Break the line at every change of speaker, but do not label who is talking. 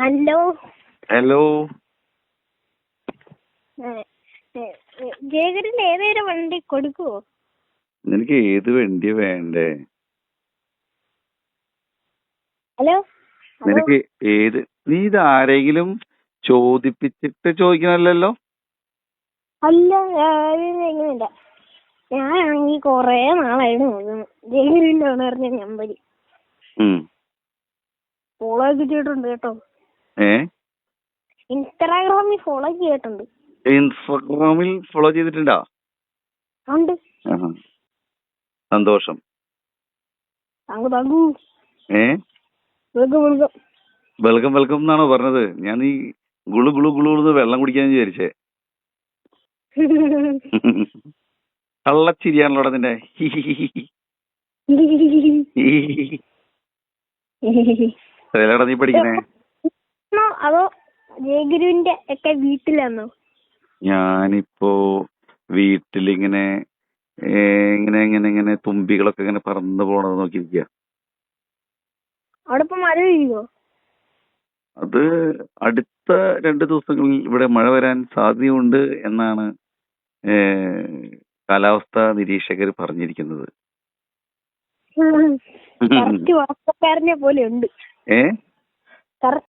Hello.
Hello.
Jayakaran ഏതൊരു വണ്ടി കൊടുക്കുവോ?
നിനക്ക് ഏത് വണ്ടിയാ വേണ്ടേ?
ഹലോ.
നിനക്ക് ഏത്? നീ ഇത് ആരെങ്കിലും ചോദിപ്പിച്ചിട്ട് ചോദിക്കണല്ലോ?
അല്ല, ഇങ്ങനെയല്ല. ഞാനാണെങ്കിൽ കൊറേ നാളായിട്ട് നോക്കുന്നു ജയകരന്റെ പറഞ്ഞ നമ്പര്. ഫോളോ ഒക്കെ ചെയ്തിട്ടുണ്ട് കേട്ടോ. ഇൻസ്റ്റാഗ്രാമിൽ ഫോളോ ചെയ്തിട്ടുണ്ട്.
ഇൻസ്റ്റാഗ്രാമിൽ ഫോളോ ചെയ്തിട്ടുണ്ടോ?
ഉണ്ട്.
സന്തോഷം. വെൽക്കം വെൽക്കം എന്നാണോ പറഞ്ഞത്? ഞാൻ ഈ ഗുളു ഗുളു ഗുളു വെള്ളം കുടിക്കാന്ന് വിചാരിച്ചേ. കള്ളച്ചിരിയാണല്ലോടാ നിന്റെ. എവിടെയാടാ നീ പഠിക്കണേ?
അതോ ജയഗുരുവിന്റെ ഒക്കെ വീട്ടിലാണോ?
ഞാനിപ്പോ വീട്ടിലിങ്ങനെ ഇങ്ങനെ ഇങ്ങനെ ഇങ്ങനെ തുമ്പികളൊക്കെ ഇങ്ങനെ പറന്നു പോണത് നോക്കിയിരിക്കുക.
അവിടെ ഇപ്പൊ മഴ പെയ്യുമോ?
അത് അടുത്ത 2 ദിവസങ്ങളിൽ ഇവിടെ മഴ വരാൻ സാധ്യതയുണ്ട് എന്നാണ് കാലാവസ്ഥാ നിരീക്ഷകർ പറഞ്ഞിരിക്കുന്നത്.
കറക്റ്റ് വാർത്തക്കാരനെ പോലെ ഉണ്ട്.